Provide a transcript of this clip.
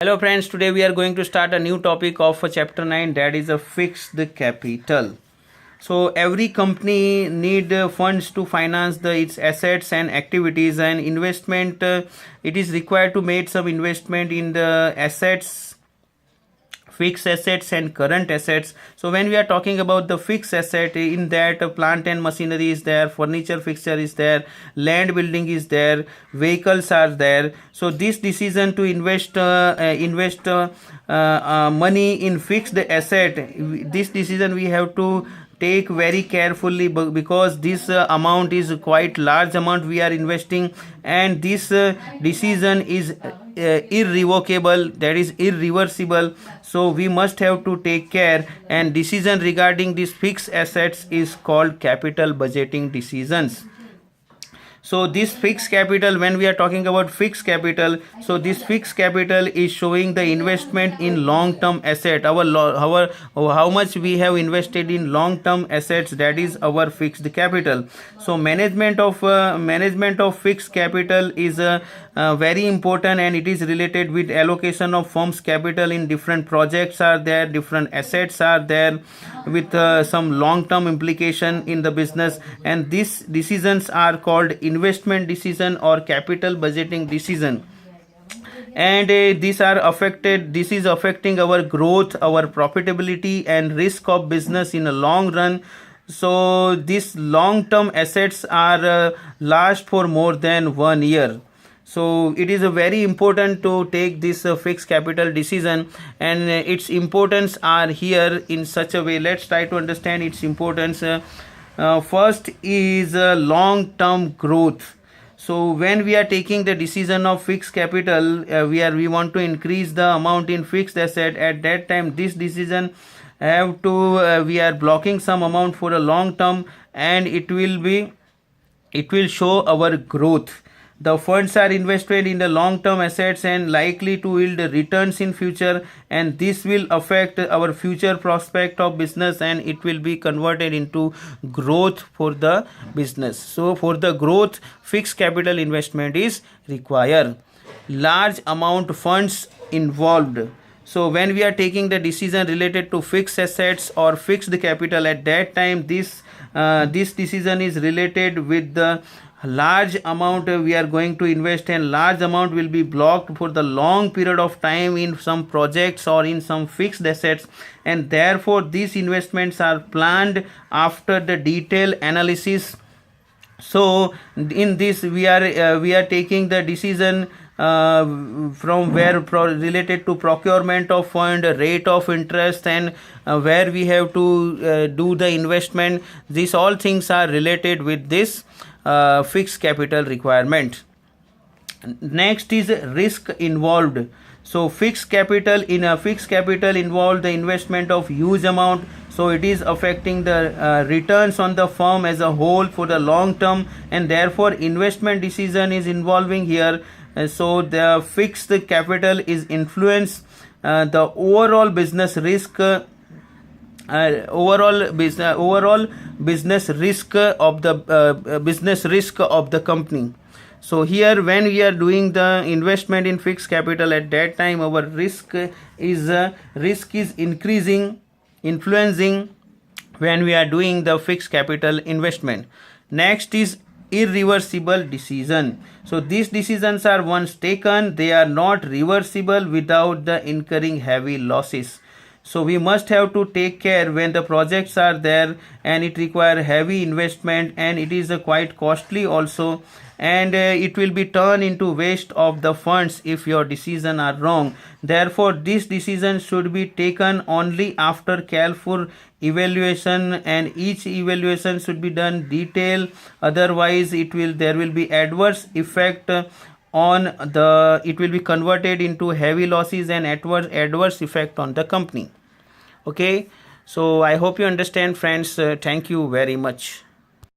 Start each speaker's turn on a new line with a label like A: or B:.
A: Hello friends, today we are going to start a new topic of chapter 9, that is a fixed capital. So every company need funds to finance its assets and activities and investment. It is required to make some investment in the assets, fixed assets and current assets. So when we are talking about the fixed asset, in that plant and machinery is there, furniture fixture is there, land building is there, vehicles are there. So this decision to invest money in fixed asset, this decision we have to take very carefully because this amount is quite large amount we are investing, and this decision is irrevocable, that is irreversible. So we must have to take care, and decision regarding these fixed assets is called capital budgeting decisions. So this fixed capital, when we are talking about fixed capital, so this fixed capital is showing the investment in long term asset, how much we have invested in long term assets, that is our fixed capital. So management of fixed capital is very important, and it is related with allocation of firm's capital in different projects are there, different assets are there with some long term implication in the business, and these decisions are called investment decision or capital budgeting decision. And this is affecting our growth, our profitability and risk of business in a long run. So these long term assets are last for more than 1 year. So it is very important to take this fixed capital decision, and its importance are here in such a way. Let's try to understand its importance. First is long term growth. So when we are taking the decision of fixed capital, we want to increase the amount in fixed asset. At that time, this decision have to we are blocking some amount for a long term, and it will show our growth. The funds are invested in the long term assets and likely to yield returns in future, and this will affect our future prospect of business, and it will be converted into growth for the business. So for the growth, fixed capital investment is required. Large amount funds involved. So when we are taking the decision related to fixed assets or fixed capital, at that time this decision is related with the large amount we are going to invest, and large amount will be blocked for the long period of time in some projects or in some fixed assets, and therefore these investments are planned after the detailed analysis. So in this we are taking the decision from where related to procurement of fund, rate of interest, and where we have to do the investment. These all things are related with this fixed capital requirement. Next is risk involved. So fixed capital involved the investment of huge amount, so it is affecting the returns on the firm as a whole for the long term, and therefore investment decision is involving here. So the fixed capital is influence the overall business risk, overall business risk of the company. So here when we are doing the investment in fixed capital, at that time our risk is increasing, influencing when we are doing the fixed capital investment. Next is irreversible decision. So these decisions are once taken, they are not reversible without the incurring heavy losses. So we must have to take care when the projects are there and it require heavy investment, and it is quite costly also, and it will be turned into waste of the funds if your decision are wrong. Therefore this decision should be taken only after careful evaluation, and each evaluation should be done detail, otherwise there will be adverse effect it will be converted into heavy losses and adverse effect on the company. Okay, so I hope you understand friends. Thank you very much.